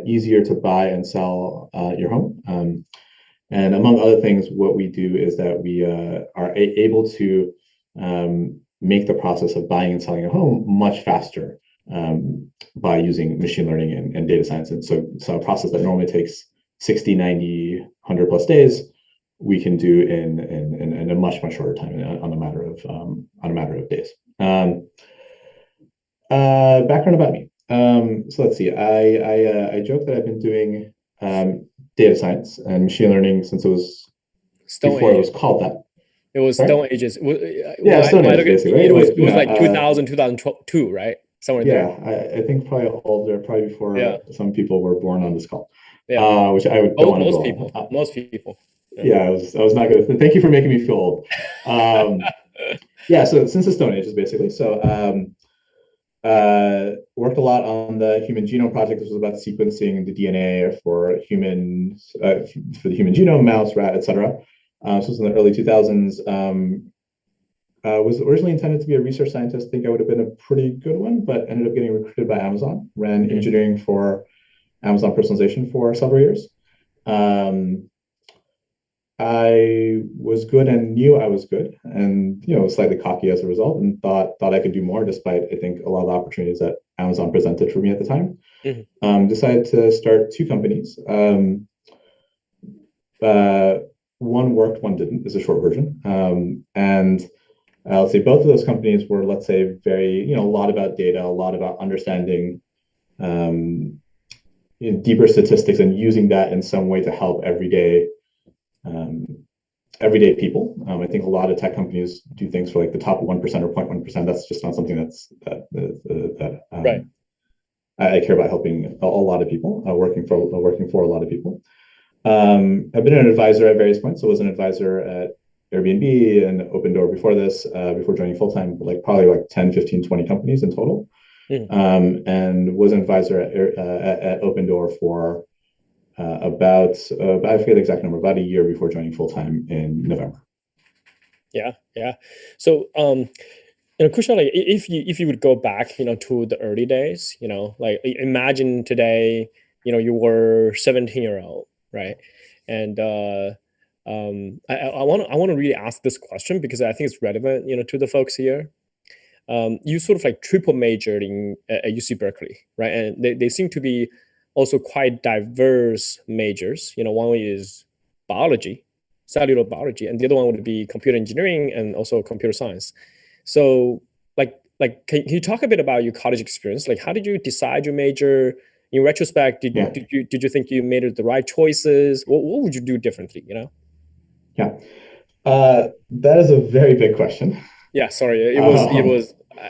easier to buy and sell your home. And among other things, what we do is that we are able to make the process of buying and selling a home much faster by using machine learning and data science. And so a process that normally takes 60, 90, 100 plus days, we can do in a much, much shorter time on a matter of days. Background about me. So let's see. I joke that I've been doing data science and machine learning since it was Stone before it was Ages. called that. It was Sorry? Stone Ages. Yeah, Stone I Ages look at basically, right? it was like 2000, 2002, right? Somewhere Yeah, there. I think probably older, probably Yeah. before some people were born on this call, Yeah. which don't want to Most dwell people. on. Most people. Yeah. Yeah, I was not good. Thank you for making me feel old. Um, yeah, so since the Stone Ages, basically. So worked a lot on the Human Genome Project. This was about sequencing the DNA for humans, for the human genome, mouse, rat, etc. So this was in the early 2000s. Was originally intended to be a research scientist. I think I would have been a pretty good one, but ended up getting recruited by Amazon. Ran Mm. engineering for Amazon personalization for several years. Um, I was good and knew I was good, and slightly cocky as a result, and thought I could do more, despite I think a lot of the opportunities that Amazon presented for me at the time. Mhm. Decided to start two companies. Uh, One worked, one didn't, is a short version. And let's say both of those companies were, let's say, very, a lot about data, a lot about understanding um, deeper statistics and using that in some way to help um, everyday people. I think a lot of tech companies do things for like the top 1% or 0.1%. That's just not something that Right. I care about helping a lot of people, working for a lot of people. I've been an advisor at various points. So I was an advisor at Airbnb and Opendoor before this, before joining full time, like probably like 10, 15, 20 companies in total. Mhm. And was an advisor at Opendoor for I forget the exact number, about a year before joining full time in November. Yeah. Yeah. So, Kushal, like, if you would go back, to the early days, like imagine today, you were 17-year-old, right? And I want to really ask this question because I think it's relevant, to the folks here. You sort of like triple majored in at UC Berkeley, right? And they seem to be also quite diverse majors. One is biology, cellular biology, and the other one would be computer engineering and also computer science. So, can you talk a bit about your college experience? Like, how did you decide your major? In retrospect, did Yeah, did you did you think you made the right choices? What would you do differently? yeah. That is a very big question. Yeah, sorry, Um,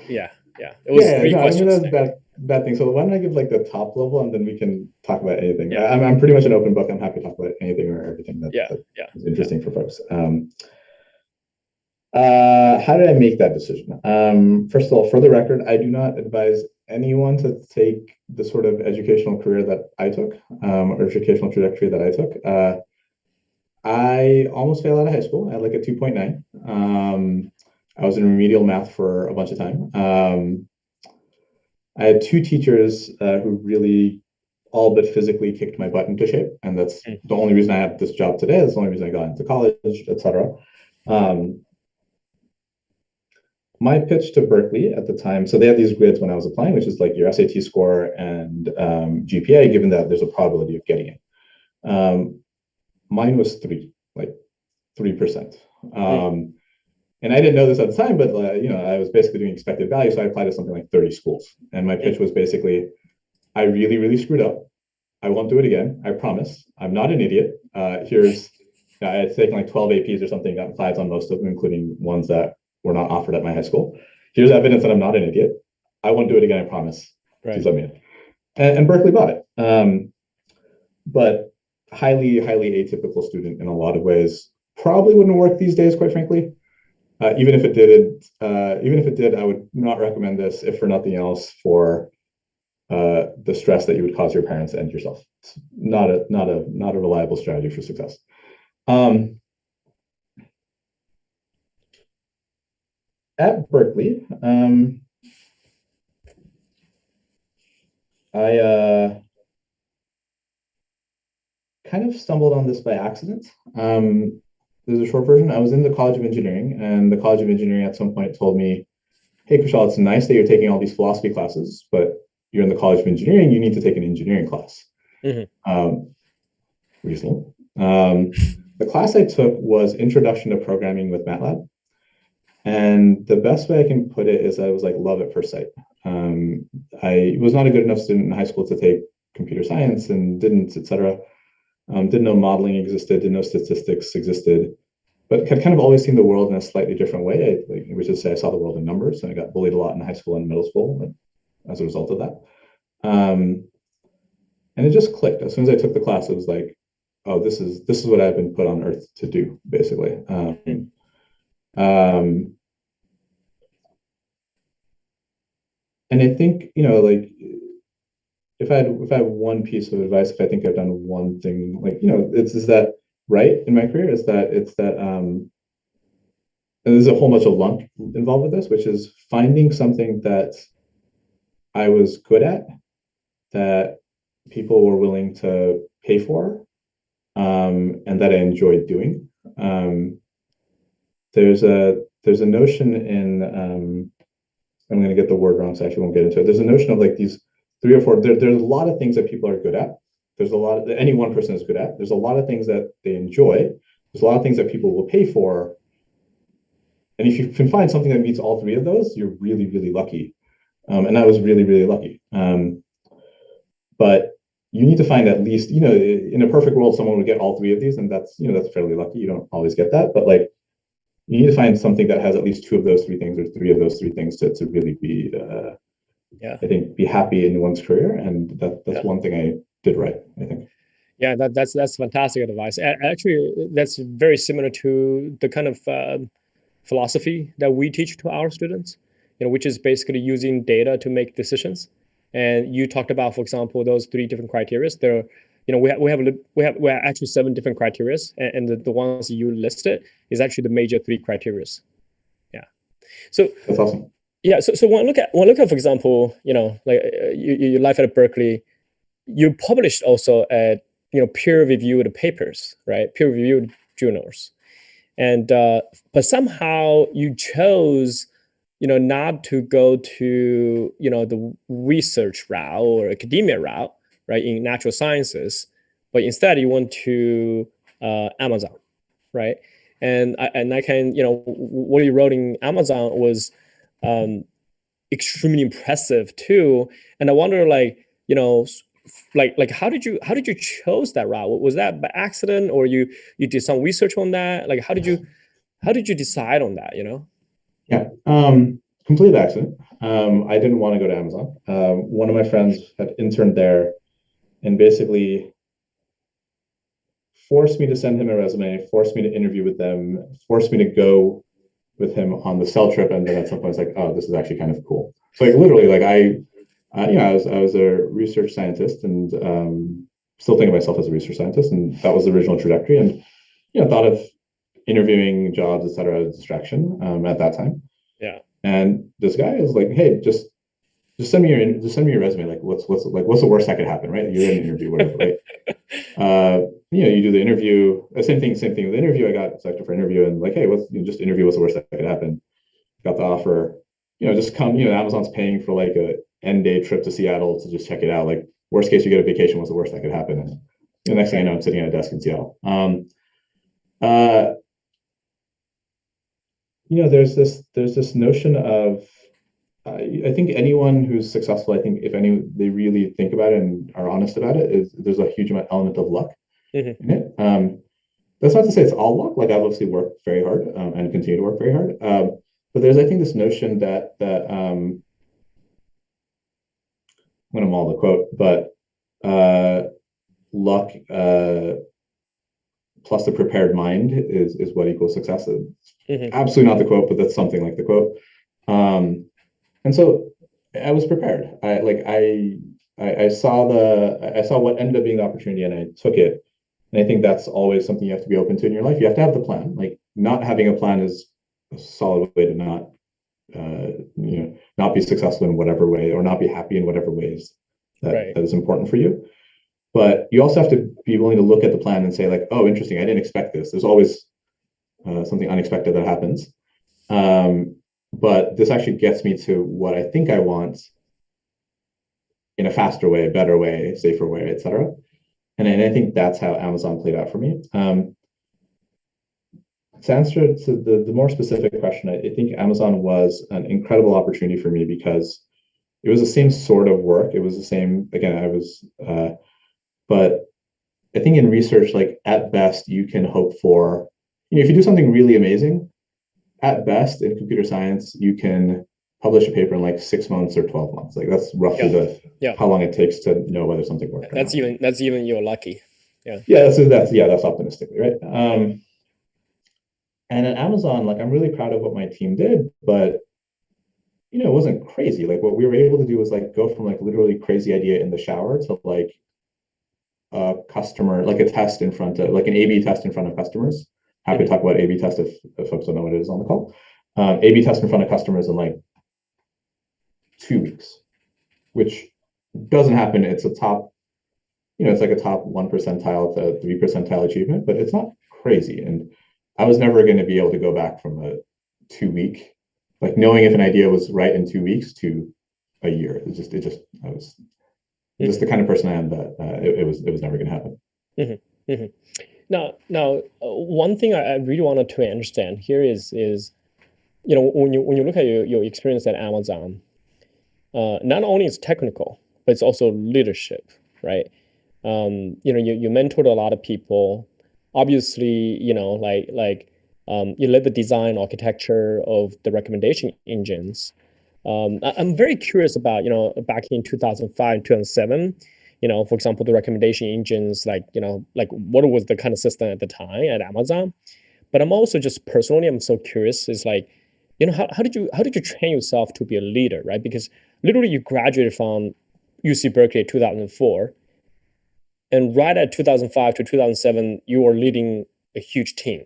yeah, yeah, it was yeah, three no, I mean questions. that's bad thing. So why don't I give like the top level, and then we can talk about anything. Yeah, I'm pretty much an open book. I'm happy to talk about anything or everything yeah, that yeah, is yeah. interesting for folks. How did I make that decision? First of all, for the record, I do not advise anyone to take the sort of educational career that I took, or educational trajectory that I took. I almost failed out of high school. I had like a 2.9. I was in remedial math for a bunch of time. I had two teachers who really all but physically kicked my butt into shape, and that's Mm. the only reason I have this job today. That's the only reason I got into college, etc. Um, my pitch to Berkeley at the time, so they had these grids when I was applying, which is like your SAT score and GPA, given that there's a probability of getting it. Mine was three, like 3%. Mm. And I didn't know this at the time, but I was basically doing expected value, so I applied to something like 30 schools. And my Mm. pitch was basically, I really, really screwed up. I won't do it again. I promise. I'm not an idiot. I had taken like 12 APs or something, gotten fives on most of them, including ones that were not offered at my high school. Here's evidence that I'm not an idiot. I won't do it again. I promise. Please Right. let me in. And Berkeley bought it. But highly, highly atypical student in a lot of ways. Probably wouldn't work these days, quite frankly. Even if it did, I would not recommend this, if for nothing else, for the stress that you would cause your parents and yourself. It's not a reliable strategy for success. Um, at Berkeley, I kind of stumbled on this by accident. There's a short version. I was in the College of Engineering, and the College of Engineering at some point told me, "Hey, Kushal, it's nice that you're taking all these philosophy classes, but you're in the College of Engineering. You need to take an engineering class." Hmm. Reasonable. The class I took was Introduction to Programming with MATLAB. And the best way I can put it is I was like love at first sight. I was not a good enough student in high school to take computer science and didn't, etc. Didn't know modeling existed, didn't know statistics existed, but had kind of always seen the world in a slightly different way. Which is to say, I saw the world in numbers, and I got bullied a lot in high school and middle school as a result of that. And it just clicked. As soon as I took the class, it was like, oh, this is what I've been put on earth to do, basically. And I think, like if I had one piece of advice, if I think I've done one thing, like, is that right in my career, is that it's that and there's a whole bunch of luck involved with this, which is finding something that I was good at, that people were willing to pay for, and that I enjoyed doing. There's a notion in I'm going to get the word wrong, so I actually won't get into it. There's a notion of like these three or four. There's a lot of things that people are good at. There's a lot that any one person is good at. There's a lot of things that they enjoy. There's a lot of things that people will pay for. And if you can find something that meets all three of those, you're really, really lucky. And I was really, really lucky. But you need to find at least, in a perfect world, someone would get all three of these, and that's fairly lucky. You don't always get that, but like you need to find something that has at least two of those three things or three of those three things to really be, I think, be happy in one's career. And that's one thing I did right, I think. Yeah, that's fantastic advice. Actually, that's very similar to the kind of philosophy that we teach to our students, which is basically using data to make decisions. And you talked about, for example, those three different criteria. There, we have actually 7 different criteria, and the ones you listed is actually the major 3 criteria. Yeah. So That's awesome. yeah. So when I look at, for example, like your life at Berkeley, you published also at peer-reviewed papers, right? Peer-reviewed journals, and but somehow you chose not to go to the research route or academia route, right, in natural sciences, but instead you went to Amazon, right? And I can what you wrote in Amazon was extremely impressive too. And I wonder, like, like how did you chose that route? Was that by accident, or you did some research on that? Like, how did you decide on that? Yeah. Complete accident. I didn't want to go to Amazon. One of my friends had interned there and basically forced me to send him a resume, forced me to interview with them, forced me to go with him on the cell trip. And then at some point, it's like, oh, this is actually kind of cool. So like literally, like I was a research scientist, and still think of myself as a research scientist, and that was the original trajectory. And thought of interviewing jobs, et cetera, as a distraction at that time. Yeah. And this guy is like, hey, just send me your resume. Like, what's the worst that could happen, right? You're in an interview, whatever, right? You do the interview. Same thing with the interview. I got selected for interview, and like, hey, just interview. What's the worst that could happen? Got the offer. Just come. Amazon's paying for like a end-day trip to Seattle to just check it out. Like, worst case, you get a vacation. What's the worst that could happen? And the next thing I know, I'm sitting at a desk in Seattle. There's this notion of I think anyone who's successful, I think if they really think about it and are honest about it, is there's a huge element of luck in it. That's not to say it's all luck. Like, I've obviously worked very hard and continue to work very hard. But there's, I think, this notion that I'm going to maul the quote, but luck plus the prepared mind is what equals success. Absolutely not the quote, but that's something like the quote. And so I was prepared. I saw what ended up being the opportunity, and I took it. And I think that's always something you have to be open to in your life. You have to have the plan. Like, not having a plan is a solid way to not be successful in whatever way, or not be happy in whatever ways that is important for you. but you also have to be willing to look at the plan and say like, oh, interesting, I didn't expect this. There's always something unexpected that happens. But this actually gets me to what I think I want in a faster way, better way, safer way, etc. And I think that's how Amazon played out for me. To answer to the more specific question, I think Amazon was an incredible opportunity for me because it was the same sort of work. It was the same, again, but I think in research, like at best, you can hope for, if you do something really amazing, at best in computer science, you can publish a paper in like 6 months or 12 months. Like that's roughly how long it takes to know whether something worked. That's even you're lucky. Yeah. Yeah. So that's optimistically, right? And at Amazon, like I'm really proud of what my team did, but it wasn't crazy. Like what we were able to do was like go from like literally crazy idea in the shower to like a customer, like a test in front of like an A/B test in front of customers. Happy to talk about A/B test if folks don't know what it is on the call. A/B test in front of customers in like 2 weeks, which doesn't happen. It's a top, it's like a top 1 percentile to 3 percentile achievement, but it's not crazy. And I was never going to be able to go back from a 2 week, like knowing if an idea was right in 2 weeks to a year. I was just the kind of person I am that it was never going to happen. Mm-hmm. Mm-hmm. Now, one thing I really wanted to understand here is when you look at your experience at Amazon, not only is technical, but it's also leadership, right? You mentored a lot of people. Obviously, you led the design architecture of the recommendation engines. I'm very curious about, back in 2005, 2007, for example, the recommendation engines, like what was the kind of system at the time at Amazon? But I'm also just personally, I'm so curious, is like, how did you train yourself to be a leader, right? Because literally you graduated from UC Berkeley in 2004, and right at 2005 to 2007, you were leading a huge team.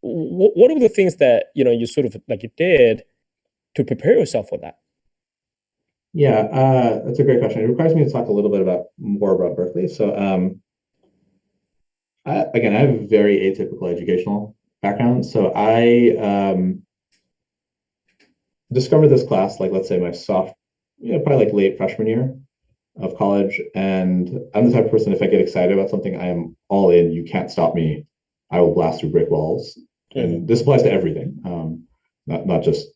What are the things that you sort of like you did to prepare yourself for that? Yeah, that's a great question. It requires me to talk a little bit more about Berkeley. So, again, I have a very atypical educational background. So I discovered this class, like let's say my probably like late freshman year of college. And I'm the type of person, if I get excited about something, I am all in. You can't stop me. I will blast through brick walls. And this applies to everything, not just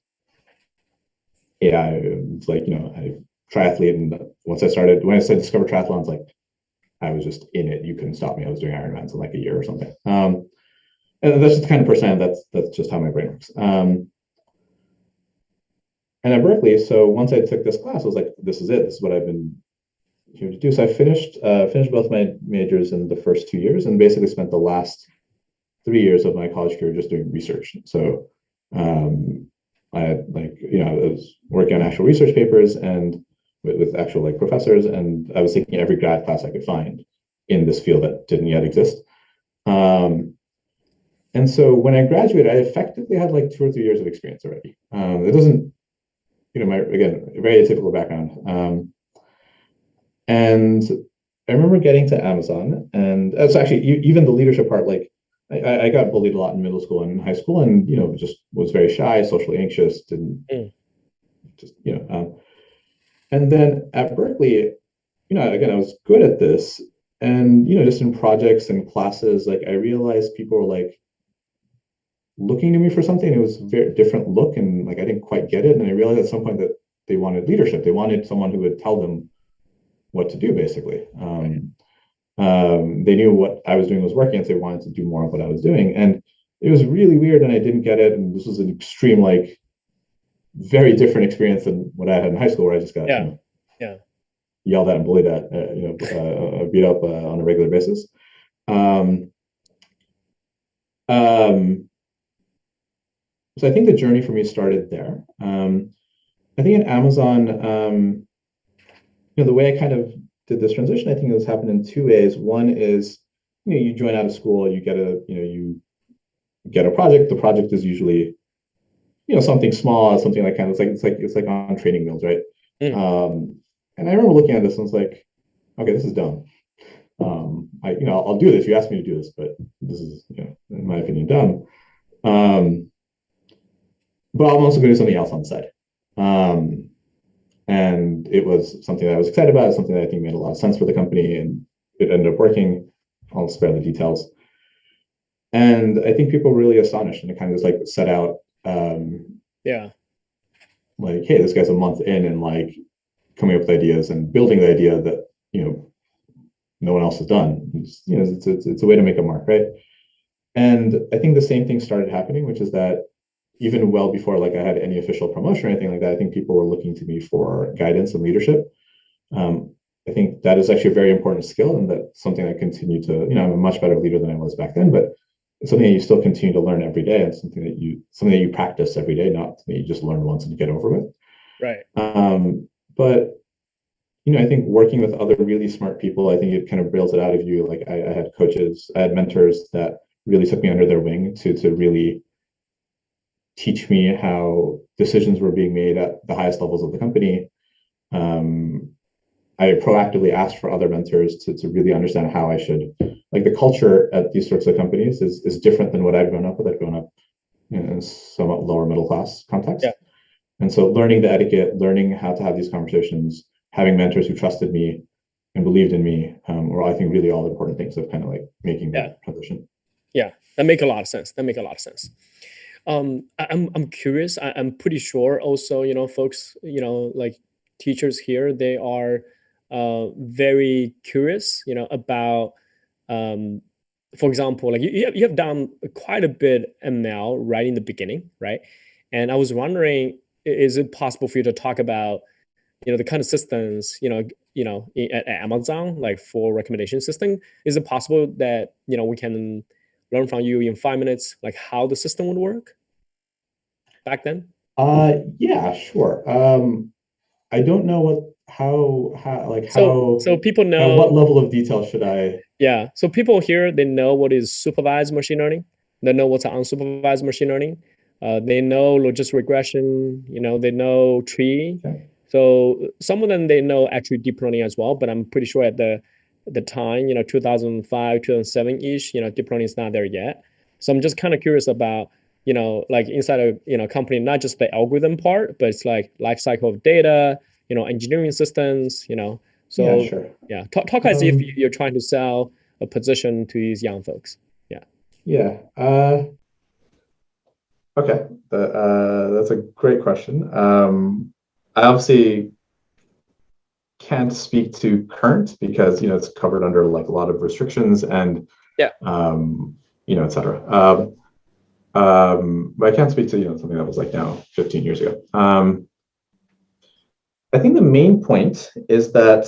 it's like, I triathlete. And when I said discover triathlons, like I was just in it. You couldn't stop me. I was doing Ironmans in like a year or something. And that's just the kind of person I am. That's just how my brain works. And at Berkeley, so once I took this class, I was like, this is it. This is what I've been here to do. So I finished both my majors in the first 2 years and basically spent the last 3 years of my college career just doing research. So I had I was working on actual research papers and with actual like professors, and I was taking every grad class I could find in this field that didn't yet exist. And so when I graduated, I effectively had like 2 or 3 years of experience already. It doesn't, again, a very atypical background. And I remember getting to Amazon, and it's actually even the leadership part. Like I got bullied a lot in middle school and high school, and just was very shy, socially anxious, didn't just and then at Berkeley, again, I was good at this, and just in projects and classes, like I realized people were like looking to me for something. It was a very different look, and like I didn't quite get it, and I realized at some point that they wanted leadership. They wanted someone who would tell them what to do, basically. They knew what I was doing was working, and so they wanted to do more of what I was doing. And it was really weird, and I didn't get it. And this was an extreme, like, very different experience than what I had in high school, where I just got yelled at and bullied at, beat up on a regular basis. So I think the journey for me started there. I think at Amazon, the way I kind of did this transition, I think it was happened in 2 ways. One is, you join out of school, you get a project. The project is usually, something small, something like kind of it's like on training wheels, right? And I remember looking at this and was like, okay, this is dumb. I'll do this. You asked me to do this, but this is, in my opinion, dumb. But I'm also going to do something else on the side. And it was something that I was excited about, something that I think made a lot of sense for the company, and it ended up working. I'll spare the details. And I think people were really astonished, and it kind of just like set out, like, hey, this guy's a month in and like coming up with ideas and building the idea that no one else has done. It's a way to make a mark, right? And I think the same thing started happening, which is that even well before like I had any official promotion or anything like that, I think people were looking to me for guidance and leadership. I think that is actually a very important skill, and that's something I continue to, I'm a much better leader than I was back then, but it's something that you still continue to learn every day, and something that you practice every day, not something you just learn once and get over with. Right. But I think working with other really smart people, I think it kind of builds it out of you. Like I had coaches, I had mentors that really took me under their wing to really teach me how decisions were being made at the highest levels of the company. I proactively asked for other mentors to really understand how I should, like the culture at these sorts of companies is different than what I've grown up with. I've grown up in a somewhat lower middle class context. Yeah. And so learning the etiquette, learning how to have these conversations, having mentors who trusted me and believed in me, were, I think, really all important things of kind of like making that transition. Yeah, that make a lot of sense. I'm curious. I'm pretty sure also, folks, like teachers here, they are very curious, about, for example, like you have done quite a bit ML right in the beginning, right? And I was wondering, is it possible for you to talk about, the kind of systems, at Amazon, like for recommendation system? Is it possible that, we can learn from you in 5 minutes, like how the system would work back then? Yeah, sure. I don't know So people at what know, level of detail should I? yeah. So people here, they know what is supervised machine learning. They know what's unsupervised machine learning. They know logistic regression. They know tree. Okay. So some of them they know actually deep learning as well. But I'm pretty sure at the time, 2005, 2007 ish, deep learning is not there yet. So I'm just kind of curious about, like inside a company, not just the algorithm part, but it's like life cycle of data, engineering systems. Yeah, So sure. yeah, talk as if you're trying to sell a position to these young folks. Yeah. Yeah. Okay. That's a great question. I obviously can't speak to current because it's covered under like a lot of restrictions and Yeah. et cetera. But I can't speak to something that was like now 15 years ago. I think the main point is that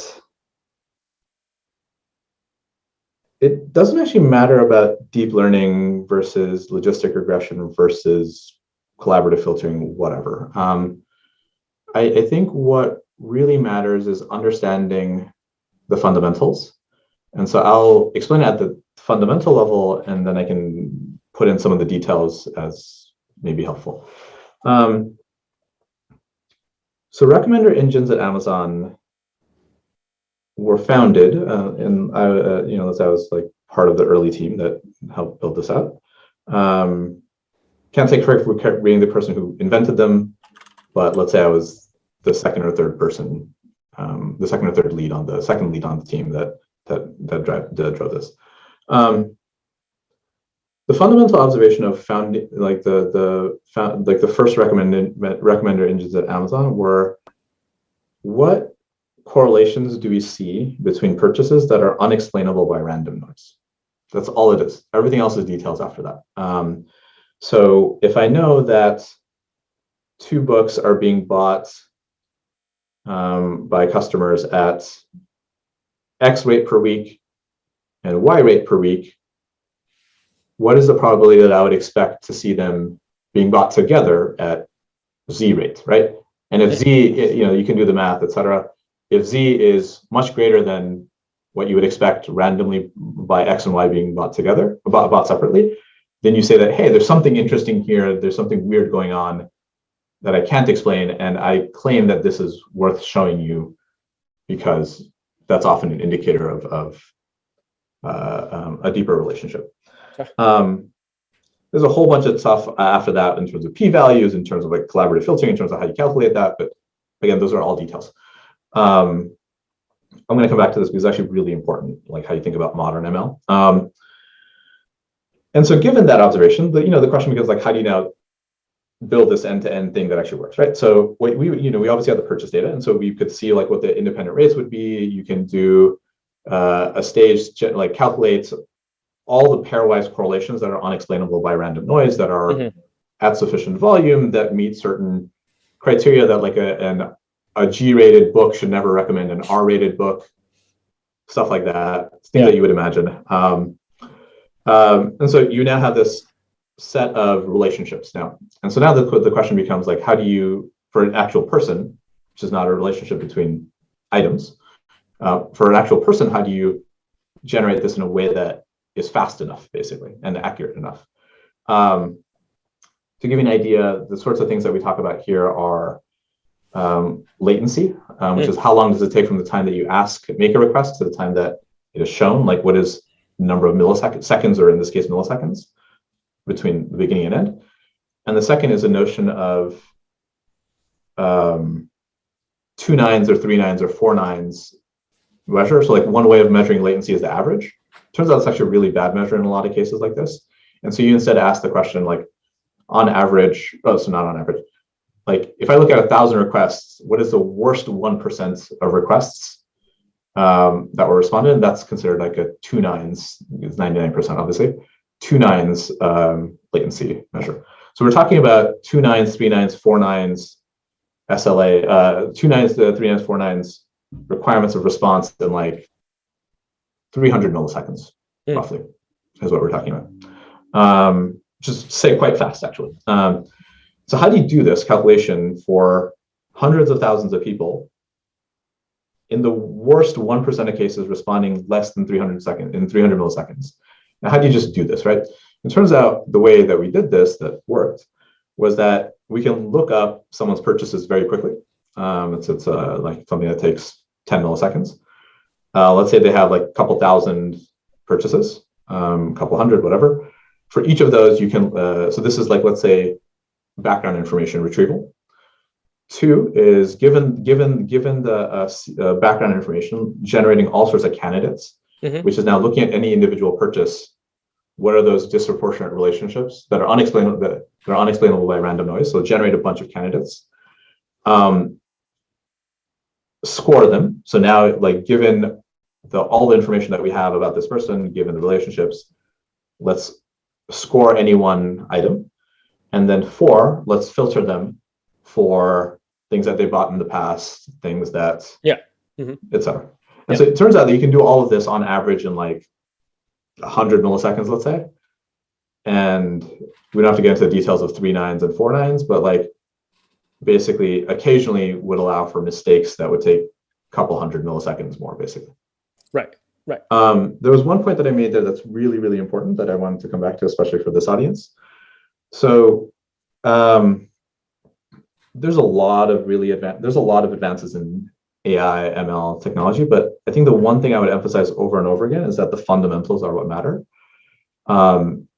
it doesn't actually matter about deep learning versus logistic regression versus collaborative filtering, whatever. I think what really matters is understanding the fundamentals. And so I'll explain at the fundamental level, and then I can put in some of the details as maybe helpful. So recommender engines at Amazon were founded, and I was like part of the early team that helped build this out. Can't take credit for being the person who invented them, but let's say I was the second or third lead on the team that drove this. The fundamental observation of founding, like the first recommender engines at Amazon were, what correlations do we see between purchases that are unexplainable by random noise? That's all it is. Everything else is details after that. So if I know that 2 books are being bought by customers at X rate per week and Y rate per week, what is the probability that I would expect to see them being bought together at Z rate, right? And if Z, you can do the math, etc. If Z is much greater than what you would expect randomly by X and Y being bought together, bought separately, then you say that, hey, there's something interesting here. There's something weird going on that I can't explain. And I claim that this is worth showing you because that's often an indicator of a deeper relationship. Sure. There's a whole bunch of stuff after that in terms of p-values, in terms of like collaborative filtering, in terms of how you calculate that. But again, those are all details. I'm going to come back to this because it's actually really important, like how you think about modern ML. And so given that observation, the question becomes like, how do you now build this end-to-end thing that actually works, right? So we obviously have the purchase data, and so we could see like what the independent rates would be. You can do a stage, like calculate all the pairwise correlations that are unexplainable by random noise, that are at sufficient volume, that meet certain criteria, that like a G-rated book should never recommend an R-rated book, stuff like that, things that you would imagine. And so you now have this set of relationships now. And so now the question becomes like, how do you, for an actual person, which is not a relationship between items, for an actual person, how do you generate this in a way that is fast enough, basically, and accurate enough? To give you an idea, the sorts of things that we talk about here are latency, which is how long does it take from the time that you make a request to the time that it is shown, like what is the number of milliseconds, or in this case, milliseconds, between the beginning and end. And the second is a notion of 2 nines or 3 nines or 4 nines measure. So like one way of measuring latency is the average. Turns out it's actually a really bad measure in a lot of cases like this. And so you instead ask the question like, on average, so not on average, like if I look at 1,000 requests, what is the worst 1% of requests that were responded? And that's considered like a 2 nines, it's 99% obviously, 2 nines latency measure. So we're talking about 2 nines, 3 nines, 4 nines SLA, 2 nines, 3 nines, 4 nines requirements of response in like 300 milliseconds, roughly, is what we're talking about. Just say quite fast, actually. So how do you do this calculation for hundreds of thousands of people in the worst 1% of cases responding less than 300 milliseconds? Now, how do you just do this, right? It turns out the way that we did this that worked was that we can look up someone's purchases very quickly. It's like something that takes 10 milliseconds. Let's say they have like a couple thousand purchases, a couple hundred, whatever. For each of those, you can, so this is like, let's say, background information retrieval. 2 is given the background information, generating all sorts of candidates, which is now looking at any individual purchase. What are those disproportionate relationships that are unexplainable by random noise? So generate a bunch of candidates, score them. So now, like, given all the information that we have about this person, given the relationships, let's score any one item. And then 4, let's filter them for things that they bought in the past, things that, et cetera. And so it turns out that you can do all of this on average in like 100 milliseconds, let's say. And we don't have to get into the details of 3 nines and 4 nines, but like basically occasionally would allow for mistakes that would take a couple hundred milliseconds more, basically. Right. There was one point that I made there that's really, really important that I wanted to come back to, especially for this audience. So there's a lot of advances in AI, ML technology, but I think the one thing I would emphasize over and over again is that the fundamentals are what matter. Knowing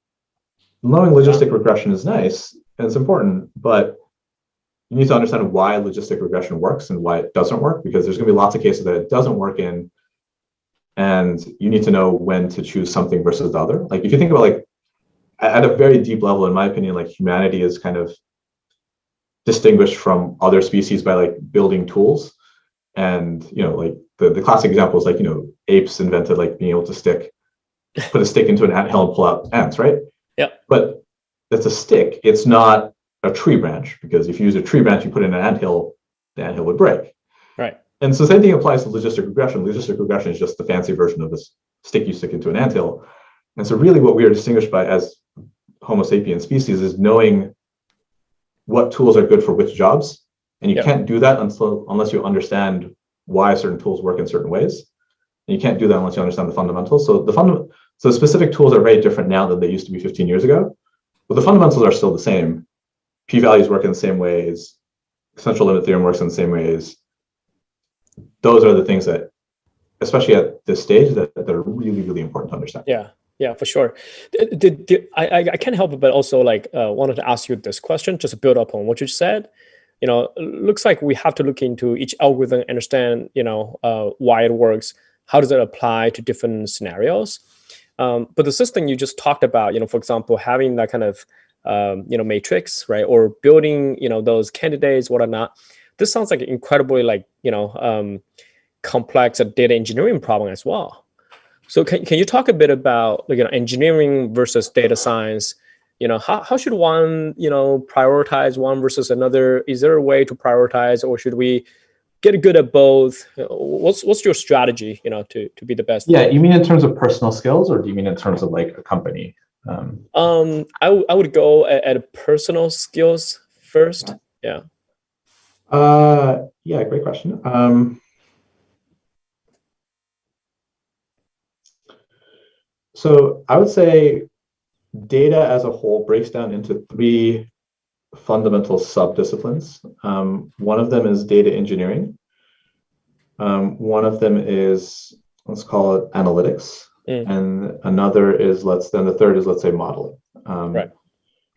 logistic regression is nice and it's important, but you need to understand why logistic regression works and why it doesn't work, because there's going to be lots of cases that it doesn't work in, and you need to know when to choose something versus the other. Like if you think about like at a very deep level, in my opinion, like humanity is kind of distinguished from other species by like building tools. And, like the classic example is like, apes invented like being able to put a stick into an anthill and pull out ants, right? Yeah. But that's a stick. It's not a tree branch, because if you use a tree branch, you put in an anthill, the anthill would break. Right. And so the same thing applies to logistic regression. Logistic regression is just the fancy version of this stick you stick into an anthill. And so really what we are distinguished by as Homo sapiens species is knowing what tools are good for which jobs. And you can't do that unless you understand why certain tools work in certain ways. And you can't do that unless you understand the fundamentals. So specific tools are very different now than they used to be 15 years ago. But the fundamentals are still the same. P-values work in the same ways. Central limit theorem works in the same ways. Those are the things that especially at this stage, that are really, really important to understand. Yeah, for sure. I can't help it, but also like wanted to ask you this question, just to build up on what you said. Looks like we have to look into each algorithm, understand, why it works, how does it apply to different scenarios. But the system you just talked about, for example, having that kind of, matrix, right, or building, those candidates, what or not. This sounds like an incredibly like, complex data engineering problem as well. So can you talk a bit about engineering versus data science? How should one prioritize one versus another? Is there a way to prioritize, or should we get good at both? What's your strategy to be the best? Yeah, you mean in terms of personal skills, or do you mean in terms of like a company? I would go at personal skills first. Yeah. Yeah, great question. So I would say data as a whole breaks down into three fundamental sub-disciplines. One of them is data engineering. One of them is, let's call it analytics. And another is, the third is, let's say, modeling. Right.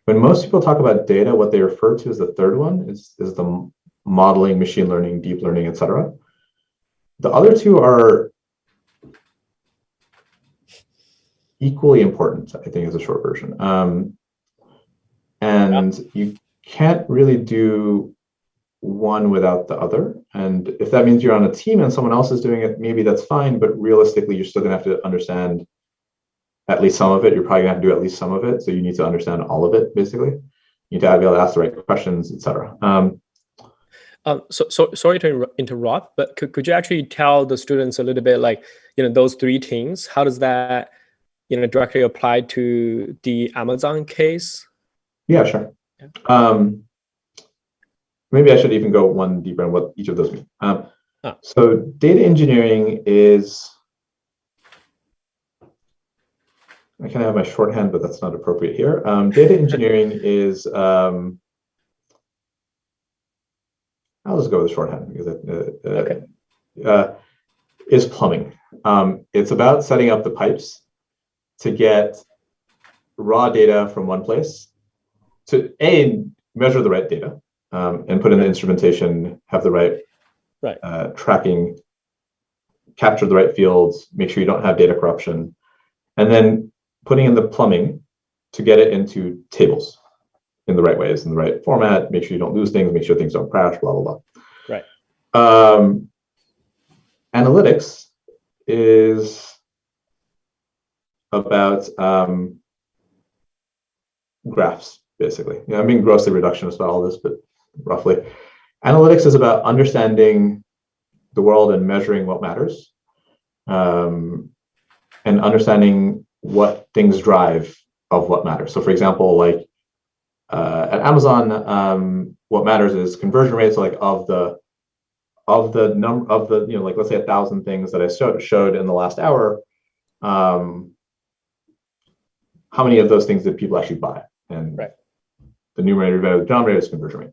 When most people talk about data, what they refer to as the third one is the modeling, machine learning, deep learning, etc. The other two are equally important, I think, is a short version. And you can't really do one without the other. And if that means you're on a team and someone else is doing it, maybe that's fine. But realistically, you're still going to have to understand at least some of it. You're probably going to have to do at least some of it. So you need to understand all of it, basically. You need to be able to ask the right questions, etc. So sorry to interrupt, but could you actually tell the students a little bit, like, those three things, how does that, directly apply to the Amazon case? Yeah, sure. Yeah. Maybe I should even go one deeper on what each of those mean. So data engineering is, I kind of have my shorthand, but that's not appropriate here. Data engineering is, I'll just go with shorthand because is plumbing. It's about setting up the pipes to get raw data from one place to measure the right data and put in the instrumentation, have the right tracking, capture the right fields, make sure you don't have data corruption, and then putting in the plumbing to get it into tables in the right ways, in the right format, make sure you don't lose things, make sure things don't crash, blah, blah, blah. Right. Analytics is about graphs, basically. I'm being grossly reductionist about all this, but roughly. Analytics is about understanding the world and measuring what matters, and understanding what things drive of what matters. So for example, like at Amazon, what matters is conversion rates, like of the number of the, like let's say 1,000 things that I showed in the last hour, how many of those things did people actually buy? And the numerator divided by the denominator is conversion rate.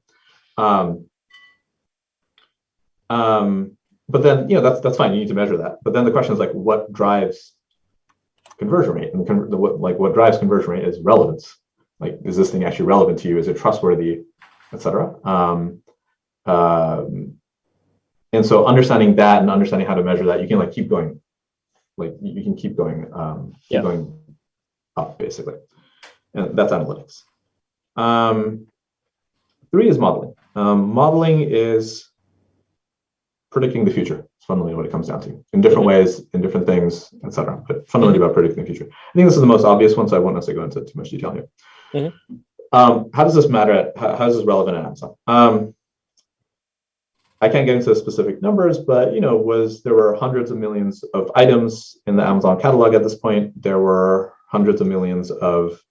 But then, that's fine. You need to measure that. But then the question is like, what drives conversion rate? And what drives conversion rate is relevance. Like, is this thing actually relevant to you? Is it trustworthy, etc. And so understanding that and understanding how to measure that, you can like keep going. Like you can keep going, going up, basically. And that's analytics. 3 is modeling. Modeling is predicting the future. It's fundamentally what it comes down to, in different ways, in different things, etc. But fundamentally about predicting the future. I think this is the most obvious one, so I won't necessarily go into too much detail here. How does this matter? How is this relevant at Amazon? I can't get into specific numbers, but there were hundreds of millions of items in the Amazon catalog at this point. There were hundreds of millions of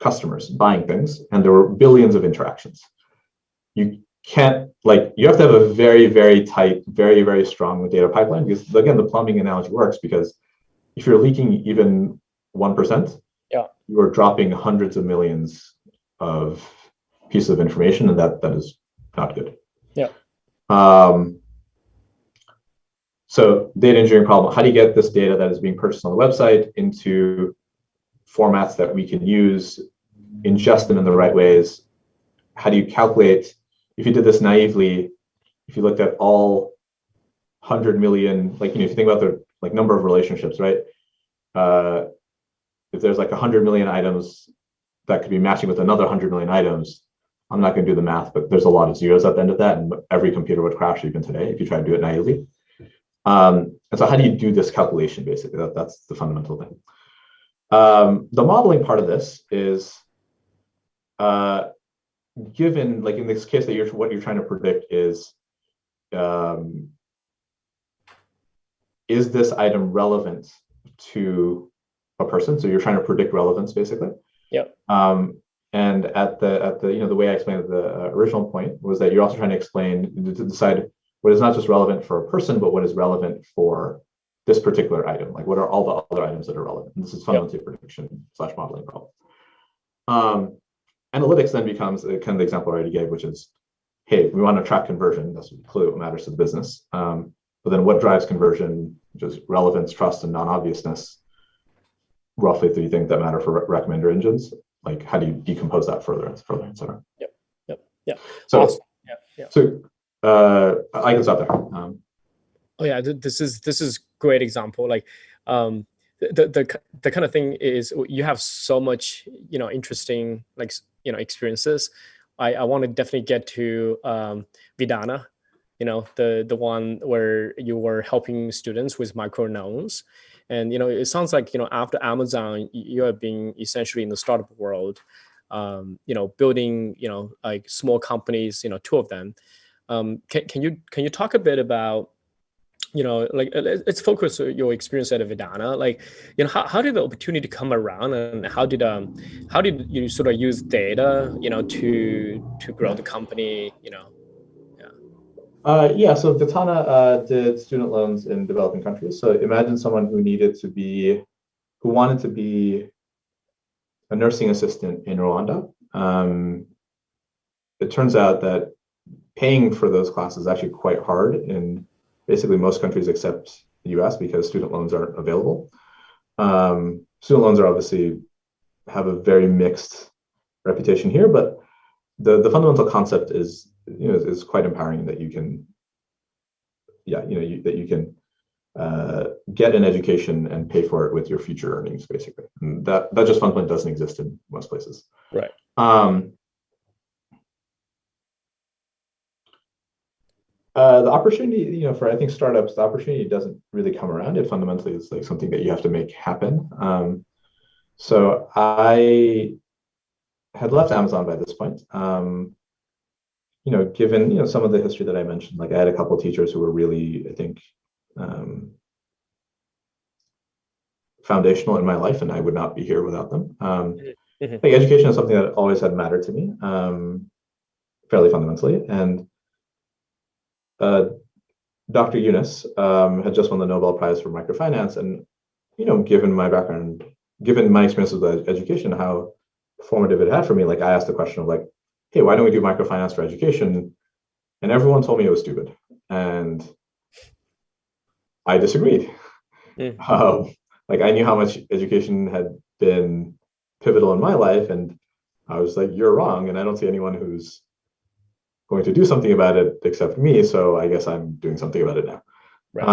customers buying things, and there were billions of interactions. You can't, you have to have a very, very tight, very, very strong data pipeline, because again, the plumbing analogy works, because if you're leaking even 1%, you are dropping hundreds of millions of pieces of information, and that is not good. So data engineering problem, how do you get this data that is being purchased on the website into formats that we can use, ingest them in the right ways? How do you calculate, if you did this naively, if you looked at all 100 million, like, if you think about the number of relationships, right? If there's 100 million items that could be matching with another 100 million items, I'm not going to do the math, but there's a lot of zeros at the end of that, and every computer would crash even today if you try to do it naively. And so how do you do this calculation, basically? That's the fundamental thing. The modeling part of this is, given, in this case that what you're trying to predict is this item relevant to a person? So you're trying to predict relevance, basically. Yeah. And at the the way I explained the original point was that you're also trying to to decide what is not just relevant for a person, but what is relevant for this particular item. Like, what are all the other items that are relevant? And this is fundamentally a prediction / modeling problem. Analytics then becomes kind of the example I already gave, which is, hey, we want to track conversion. That's clearly what matters to the business. But then what drives conversion, which is relevance, trust, and non-obviousness, roughly 3 things that matter for recommender engines. Like, how do you decompose that further, et cetera? Yep. So, awesome. Yeah. So I can stop there. Oh yeah, this is great example. Like, the kind of thing is, you have so much interesting experiences. I want to definitely get to Vidana, the one where you were helping students with microloans. And it sounds like after Amazon, you have been essentially in the startup world, building like small companies, 2 of them. Can you talk a bit about let's focus on your experience at Vidana. Like, how did the opportunity come around, and how did you sort of use data to grow the company? So Vitana did student loans in developing countries. So imagine someone who wanted to be a nursing assistant in Rwanda. It turns out that paying for those classes is actually quite hard in basically most countries except the US, because student loans aren't available. Student loans are obviously have a very mixed reputation here, but the fundamental concept is quite empowering, that you can get an education and pay for it with your future earnings, basically. And that just fundamentally doesn't exist in most places. Right. The opportunity, for, I think, startups, the opportunity doesn't really come around. It fundamentally is like something that you have to make happen. So I had left Amazon by this point. Given some of the history that I mentioned, like I had a couple of teachers who were really, I think, foundational in my life, and I would not be here without them. Like, education is something that always had mattered to me, fairly fundamentally. And Dr. Yunus had just won the Nobel Prize for microfinance, and given my background, given my experience with education, how formative it had for me, like I asked the question of like, hey, why don't we do microfinance for education? And everyone told me it was stupid, and I disagreed. Like, I knew how much education had been pivotal in my life, and I was like, you're wrong, and I don't see anyone who's going to do something about it except me, so I guess I'm doing something about it now. Right.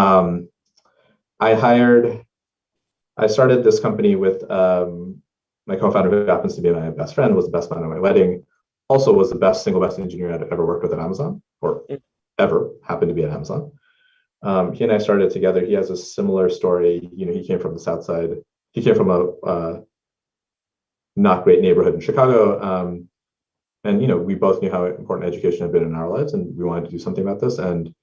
I started this company with my co-founder, who happens to be my best friend, was the best man at my wedding, also was the single best engineer I'd ever worked with at Amazon, or ever happened to be at Amazon. He and I started together. He has a similar story. He came from the South Side. He came from a not great neighborhood in Chicago. And we both knew how important education had been in our lives, and we wanted to do something about this. And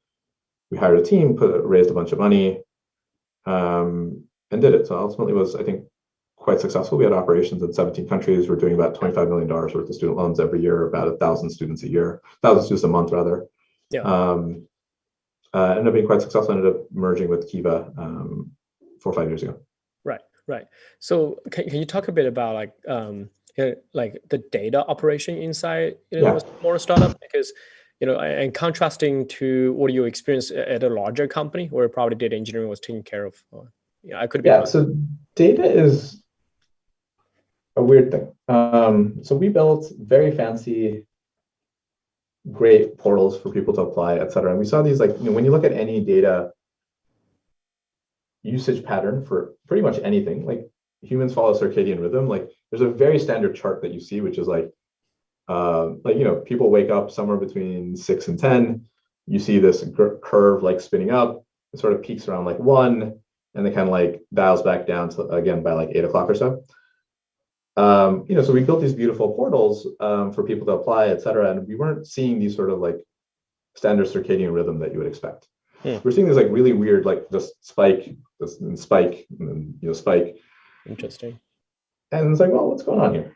we hired a team, raised a bunch of money, and did it. So ultimately, was, I think, quite successful. We had operations in 17 countries. We're doing about $25 million worth of student loans every year, about 1,000 students a month, rather. Yeah. Ended up being quite successful. Ended up merging with Kiva 4 or 5 years ago. Right. So can you talk a bit about like the data operation inside a smaller startup? Because and contrasting to what you experienced at a larger company where probably data engineering was taken care of. I could be wrong. So data is a weird thing. So we built very fancy, great portals for people to apply, et cetera. And we saw these, like, when you look at any data usage pattern for pretty much anything, like humans follow circadian rhythm, like there's a very standard chart that you see, which is like people wake up somewhere between 6 and 10. You see this curve like spinning up. It sort of peaks around like 1, and then kind of like dials back down to, again, by like 8 o'clock or so. So we built these beautiful portals for people to apply, et cetera, and we weren't seeing these sort of like standard circadian rhythm that you would expect. We're seeing this like really weird, like just spike, and spike, and then spike. Interesting. And it's like, well, what's going on here?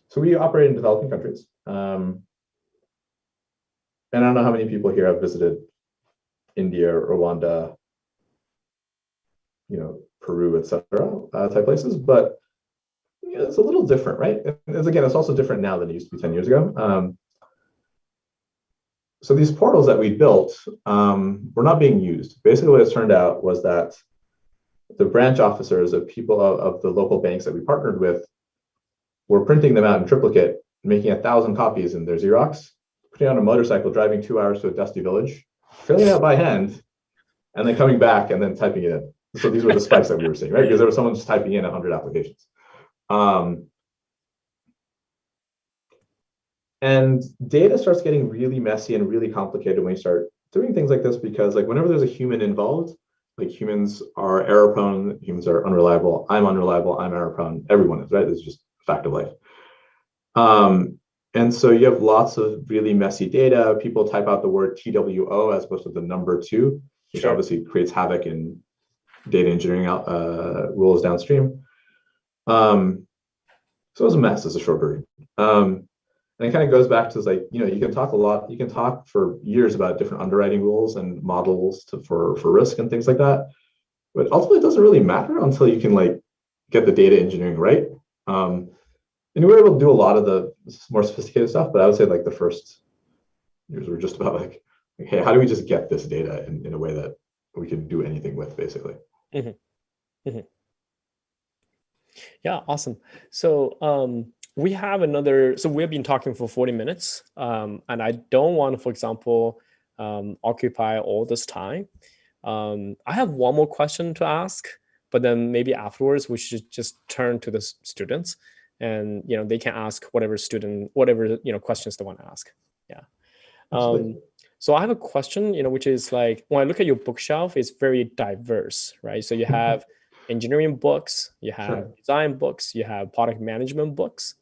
So we operate in developing countries, and I don't know how many people here have visited India, Rwanda, Peru, et cetera, type places, but it's a little different, right? And again, it's also different now than it used to be 10 years ago. So these portals that we built were not being used. Basically, what it turned out was that the branch officers of people of the local banks that we partnered with were printing them out in triplicate, making 1,000 copies in their Xerox, putting on a motorcycle, driving 2 hours to a dusty village, filling it out by hand, and then coming back and then typing it in. So these were the spikes that we were seeing, right? Because there was someone just typing in 100 applications. And data starts getting really messy and really complicated when you start doing things like this, because like whenever there's a human involved, like humans are error prone, humans are unreliable, I'm unreliable, I'm error prone, everyone is, right? It's just a fact of life. And so you have lots of really messy data. People type out the word TWO as opposed to the number 2, which obviously creates havoc in data engineering rules downstream. So it was a mess, is a short version. And it kind of goes back to like, you can talk a lot, you can talk for years about different underwriting rules and models for risk and things like that. But ultimately it doesn't really matter until you can like get the data engineering right. And we were able to do a lot of the more sophisticated stuff, but I would say like the first years were just about like, hey, how do we just get this data in a way that we can do anything with, basically? Yeah, awesome. So we have another, so we've been talking for 40 minutes, and I don't want to, for example, occupy all this time. I have one more question to ask, but then maybe afterwards we should just turn to the students, and they can ask whatever questions they want to ask. Yeah. So I have a question, which is like, when I look at your bookshelf, it's very diverse, right? So you have engineering books, you have design books, you have product management books,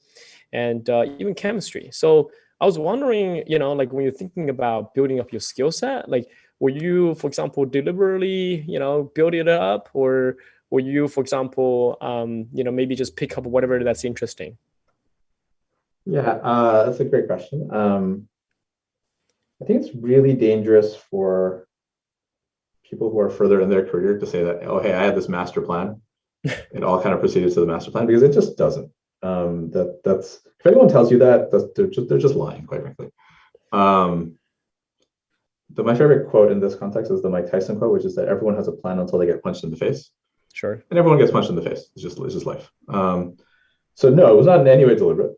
and even chemistry. So I was wondering, like when you're thinking about building up your skill set, like were you, for example, deliberately, build it up, or were you, for example, maybe just pick up whatever that's interesting? Yeah, that's a great question. I think it's really dangerous for people who are further in their career to say that, oh, hey, I had this master plan. It all kind of proceeded to the master plan, because it just doesn't. That's if anyone tells you that, they're just lying, quite frankly. My favorite quote in this context is the Mike Tyson quote, which is that everyone has a plan until they get punched in the face. Sure. And everyone gets punched in the face. It's just life. So no, it was not in any way deliberate.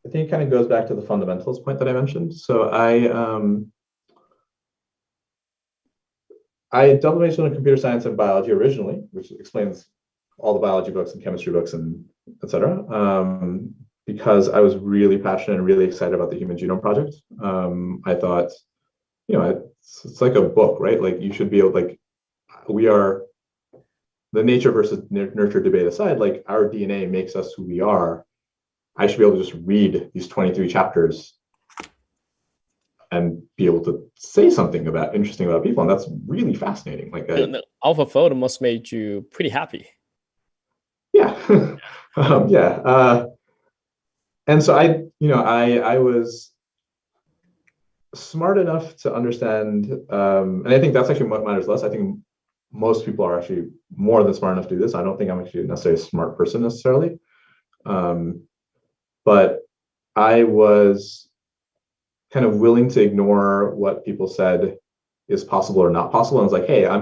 I think it kind of goes back to the fundamentals point that I mentioned. So I double majored in computer science and biology originally, which explains all the biology books and chemistry books and et cetera, because I was really passionate and really excited about the Human Genome Project. I thought, it's like a book, right? Like you should be able, like we are, the nature versus nurture debate aside, like our DNA makes us who we are. I should be able to just read these 23 chapters and be able to say something interesting about people, and that's really fascinating. Like the AlphaFold must made you pretty happy. Yeah, yeah. And so I was smart enough to understand, and I think that's actually what matters less. I think most people are actually more than smart enough to do this. I don't think I'm actually necessarily a smart person necessarily, but I was kind of willing to ignore what people said is possible or not possible. And I was like, hey, I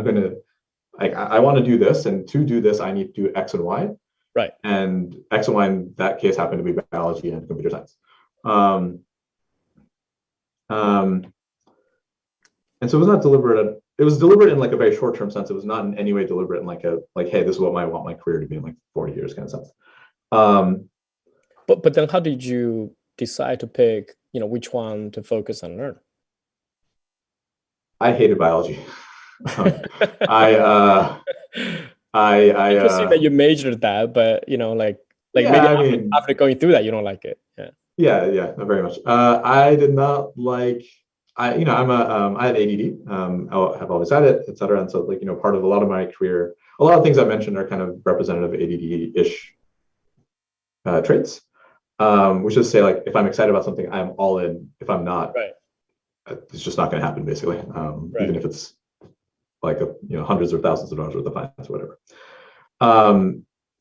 want to do this, and to do this, I need to do X and Y. Right. And X and Y in that case happened to be biology and computer science. And so it was not deliberate. It was deliberate in like a very short-term sense. It was not in any way deliberate in like hey, this is what I want my career to be in like 40 years kind of sense. But then how did you decide to pick, which one to focus and learn? I hated biology. I can see that you majored that, but like yeah, maybe after going through that, you don't like it. Yeah, very much. I did not like. I had ADD. I have always had it, etc. And so like part of a lot of my career, a lot of things I mentioned are kind of representative ADD-ish traits. Which is to say, like, if I'm excited about something, I'm all in. If I'm not, right, it's just not going to happen, basically. Right. Even if it's like hundreds or thousands of dollars worth of finance or whatever.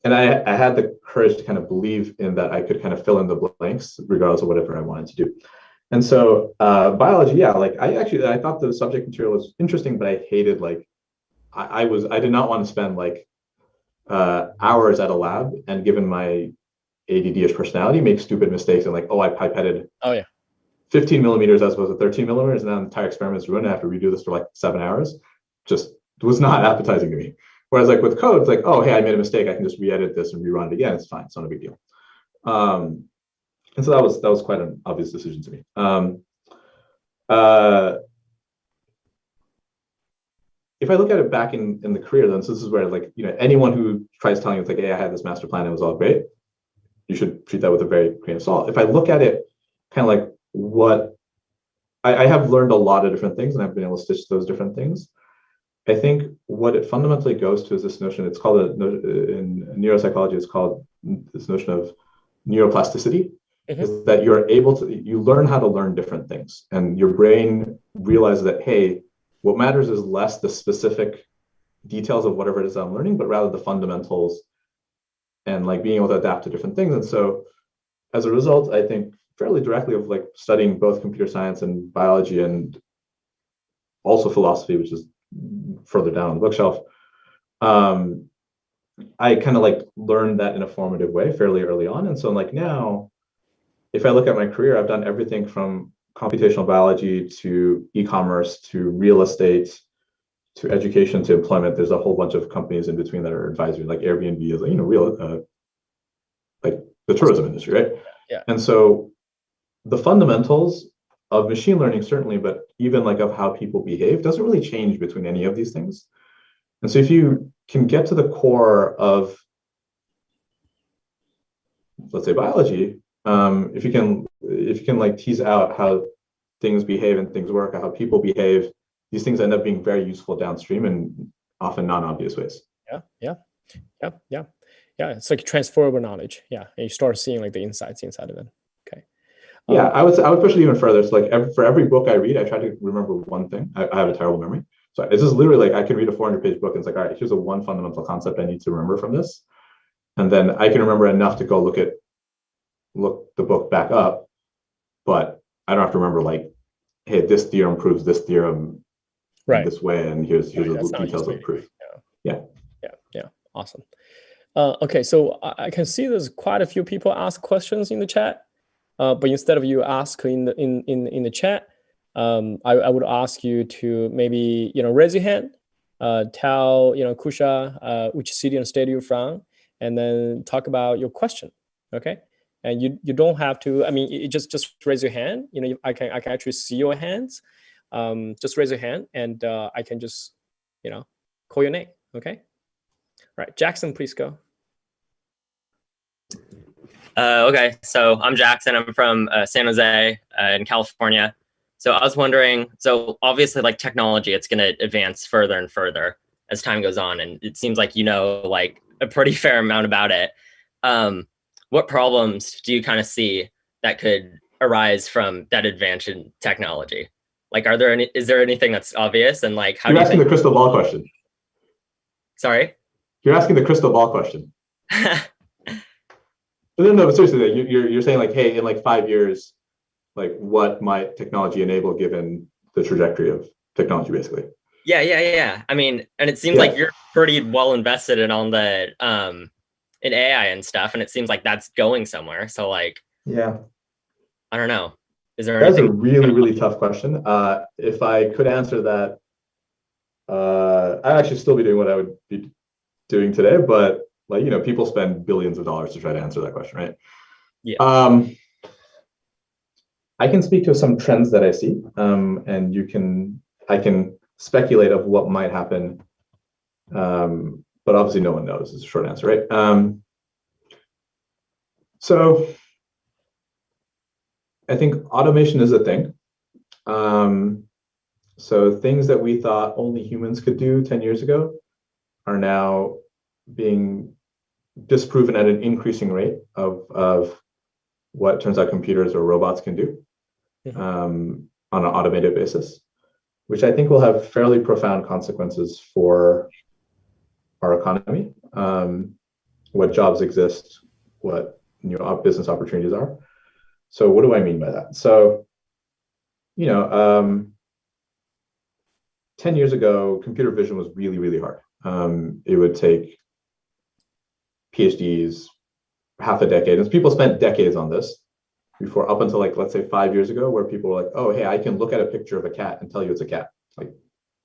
And I had the courage to kind of believe in that I could kind of fill in the blanks regardless of whatever I wanted to do. And so biology, yeah, like I thought the subject material was interesting, but I hated like I did not want to spend like hours at a lab, and given my ADD-ish personality, make stupid mistakes and like, I pipetted 15 millimeters as opposed to 13 millimeters, and now the entire experiment is ruined. I have to redo this for like 7 hours. Just was not appetizing to me. Whereas like with code, it's like, hey, I made a mistake. I can just re-edit this and rerun it again. It's fine. It's not a big deal. And so that was quite an obvious decision to me. If I look at it back in the career, then so this is where like anyone who tries telling you it's like, hey, I had this master plan, it was all great, you should treat that with a very grain of salt. If I look at it kind of like what I have learned a lot of different things, and I've been able to stitch those different things. I think what it fundamentally goes to is this notion. It's called in neuropsychology. It's called this notion of neuroplasticity. Mm-hmm. Is that you learn how to learn different things, and your brain realizes that, hey, what matters is less the specific details of whatever it is I'm learning, but rather the fundamentals and like being able to adapt to different things. And so as a result, I think fairly directly of like studying both computer science and biology and also philosophy, which is further down on the bookshelf. I kind of like learned that in a formative way fairly early on. And so like now, if I look at my career, I've done everything from computational biology to e-commerce to real estate to education to employment. There's a whole bunch of companies in between that are advisory, like Airbnb is like, real like the tourism industry, right? Yeah. And so the fundamentals of machine learning, certainly, but even like of how people behave doesn't really change between any of these things. And so if you can get to the core of, let's say, biology, if you can like tease out how things behave and things work, how people behave, these things end up being very useful downstream in often non-obvious ways. Yeah. It's like transferable knowledge. Yeah, and you start seeing like the insights inside of it. Okay. Yeah, I would push it even further. So like for every book I read, I try to remember one thing. I have a terrible memory. So it's just literally like I can read a 400-page book and it's like, all right, here's one fundamental concept I need to remember from this. And then I can remember enough to go look the book back up, but I don't have to remember like, hey, this theorem proves this theorem this way, and here's the details of proof. Yeah. Awesome. Okay, so I can see there's quite a few people ask questions in the chat, but instead of you ask in the chat, I would ask you to maybe raise your hand, tell Kushal which city and state you're from, and then talk about your question. Okay, and you don't have to. I mean, just raise your hand. I can actually see your hands. Just raise your hand, and I can just call your name. Okay. All right, Jackson, please go. Okay, so I'm Jackson. I'm from San Jose in California. So I was wondering, so obviously like technology, it's going to advance further and further as time goes on. And it seems like like a pretty fair amount about it. What problems do you kind of see that could arise from that advance in technology? Like, is there anything that's obvious? And like, how You're do you asking the crystal ball question. Sorry? You're asking the crystal ball question. No, but seriously, like, you're saying like, hey, in like 5 years, like what might technology enable given the trajectory of technology, basically? Yeah. I mean, and it seems Yeah. like you're pretty well invested in on the in AI and stuff, and it seems like that's going somewhere. So like, Yeah. I don't know. Is there That's a anything really, kind of really tough question. If I could answer that, I'd actually still be doing what I would be doing today, but like, people spend billions of dollars to try to answer that question, right? Yeah. I can speak to some trends that I see, and I can speculate of what might happen, but obviously no one knows is the short answer, right? So I think automation is a thing. So things that we thought only humans could do 10 years ago are now being disproven at an increasing rate of what turns out computers or robots can do on an automated basis, which I think will have fairly profound consequences for our economy, what jobs exist, what new business opportunities are. So what do I mean by that? So, 10 years ago, computer vision was really, really hard. It would take PhDs half a decade, and people spent decades on this before, up until like, let's say 5 years ago, where people were like, oh, hey, I can look at a picture of a cat and tell you it's a cat. Like,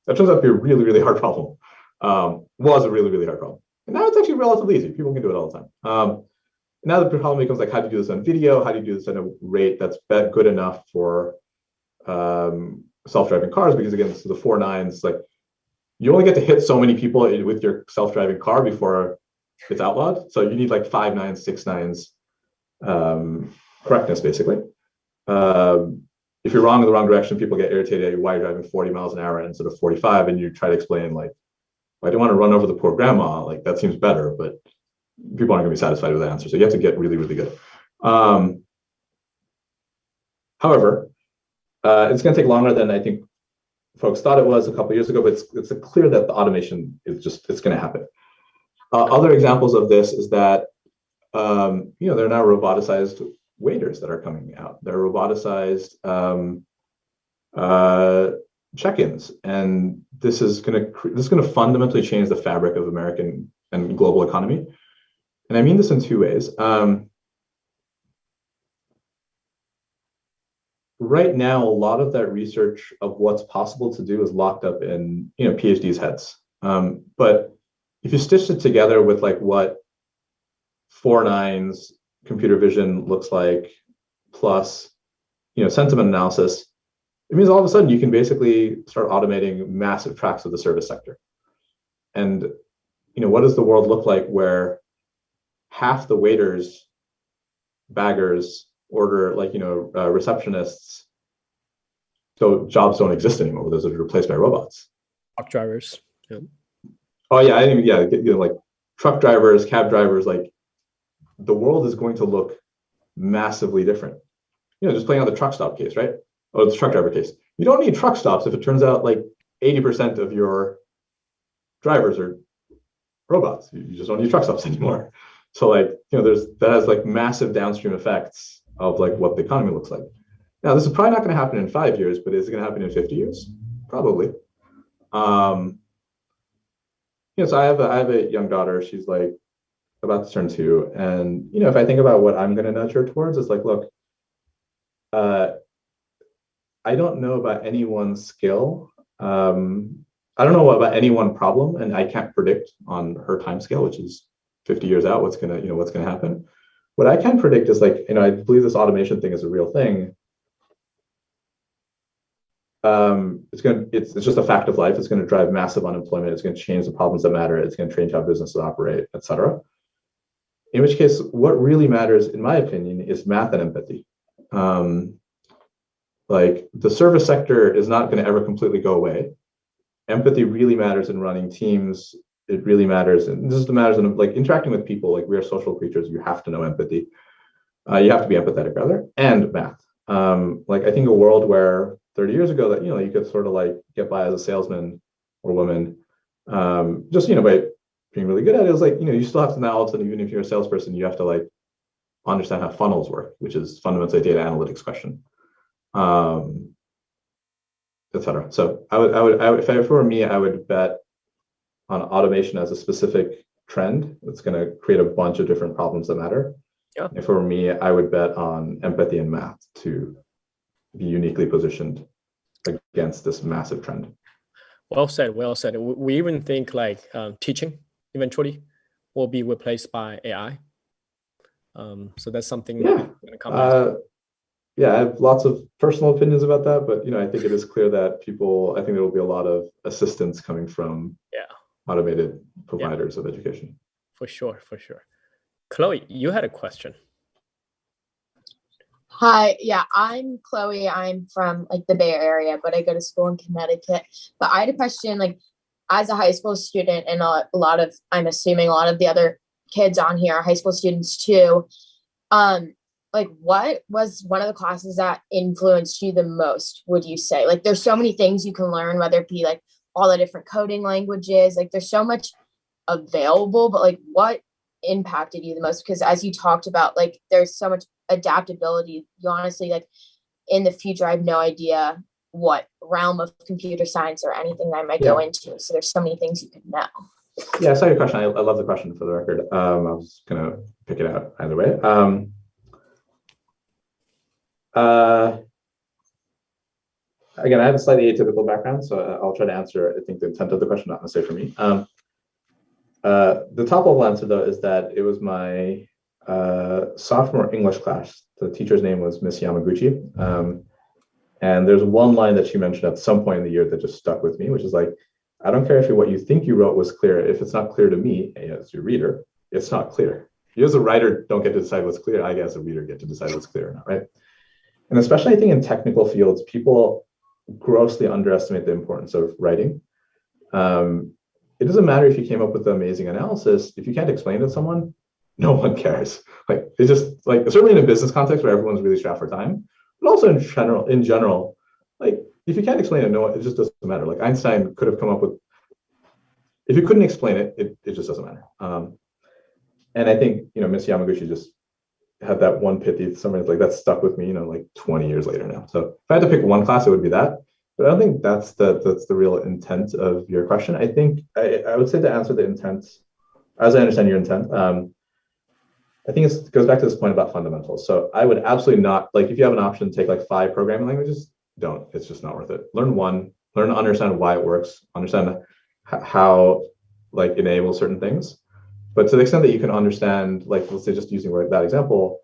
that turns out to be a really, really hard problem. Was a really, really hard problem. And now it's actually relatively easy. People can do it all the time. Now the problem becomes like, how do you do this on video? How do you do this at a rate that's good enough for self-driving cars? Because again, this is the 4 nines. Like, you only get to hit so many people with your self-driving car before it's outlawed. So you need like 5 nines, 6 nines correctness, basically. If you're wrong in the wrong direction, people get irritated. Why you're driving 40 miles an hour instead of 45, and you try to explain like, I don't want to run over the poor grandma. Like, that seems better, but people aren't going to be satisfied with the answer. So you have to get really, really good. However, it's going to take longer than I think folks thought it was a couple of years ago, but it's clear that the automation is it's going to happen. Other examples of this is that there are now roboticized waiters that are coming out. They're roboticized check-ins, and this is going to fundamentally change the fabric of American and global economy. And I mean this in 2 ways. Right now, a lot of that research of what's possible to do is locked up in PhDs' heads. But if you stitch it together with like what 4 nines computer vision looks like, plus sentiment analysis, it means all of a sudden you can basically start automating massive tracts of the service sector. And what does the world look like where half the waiters, baggers, order, like receptionists, so jobs don't exist anymore. Those are replaced by robots. Truck drivers. Yeah. Oh yeah, I didn't even, like truck drivers, cab drivers. Like, the world is going to look massively different. Just playing on the truck stop case, right? Oh, the truck driver case. You don't need truck stops if it turns out like 80% of your drivers are robots. You just don't need truck stops anymore. So like, that has like massive downstream effects of like what the economy looks like. Now, this is probably not going to happen in 5 years, but is it going to happen in 50 years? Probably. So I have a young daughter. She's like about to turn 2, and if I think about what I'm going to nudge her towards, it's like, look, I don't know about any one skill. I don't know about any one problem, and I can't predict on her time scale, which is 50 years out, what's gonna happen. What I can predict is like, I believe this automation thing is a real thing. It's just a fact of life. It's going to drive massive unemployment. It's going to change the problems that matter. It's going to change how businesses operate, et cetera. In which case, what really matters, in my opinion, is math and empathy. Like, the service sector is not going to ever completely go away. Empathy really matters in running teams. It really matters, and this is the matters in like interacting with people. Like, we are social creatures. You have to know empathy. You have to be empathetic, rather, and math. Like, I think a world where 30 years ago that you could sort of like get by as a salesman or woman, just by being really good at it, is like you still have to now all of a sudden, even if you're a salesperson, you have to like understand how funnels work, which is fundamentally a data analytics question, etc. So I would, if it were me, I would bet on automation as a specific trend that's going to create a bunch of different problems that matter. Yeah. If it were me, I would bet on empathy and math to be uniquely positioned against this massive trend. Well said. Well said. We even think like teaching eventually will be replaced by AI. So that's something. Yeah. Yeah, I have lots of personal opinions about that, but I think it is clear that I think there will be a lot of assistance coming from automated providers of education. For sure. Chloe, you had a question. Hi, yeah, I'm Chloe. I'm from like the Bay Area, but I go to school in Connecticut. But I had a question, like as a high school student, and I'm assuming a lot of the other kids on here are high school students too. Like what was one of the classes that influenced you the most, would you say? Like there's so many things you can learn, whether it be like all the different coding languages, like there's so much available, but like what impacted you the most? Because as you talked about, like there's so much adaptability. You honestly, like in the future, I have no idea what realm of computer science or anything that I might go into. So there's so many things you could know. Yeah, I saw your question. I love the question, for the record. I was gonna pick it out either way. Again, I have a slightly atypical background, so I'll try to answer, I think, the intent of the question, not necessarily for me. The top level answer, though, is that it was my sophomore English class. The teacher's name was Miss Yamaguchi. And there's one line that she mentioned at some point in the year that just stuck with me, which is like, I don't care if what you think you wrote was clear. If it's not clear to me, as your reader, it's not clear. You as a writer don't get to decide what's clear. I, as a reader, get to decide what's clear or not, right? And especially, I think, in technical fields, people grossly underestimate the importance of writing. It doesn't matter if you came up with an amazing analysis. If you can't explain it to someone, no one cares. Like, it's just like, certainly in a business context where everyone's really strapped for time, but also in general, like if you can't explain it, it just doesn't matter. Like Einstein could have come up with, if you couldn't explain it, it just doesn't matter. And I think, Miss Yamaguchi just had that one pithy summary, like that stuck with me, like 20 years later now. So if I had to pick one class, it would be that. But I don't think that's the real intent of your question. I think I would say, to answer the intent, as I understand your intent, I think it goes back to this point about fundamentals. So I would absolutely not, like, if you have an option to take like 5 programming languages, don't. It's just not worth it. Learn one, learn to understand why it works, understand how like it enables certain things. But to the extent that you can understand, like, let's say, just using that example,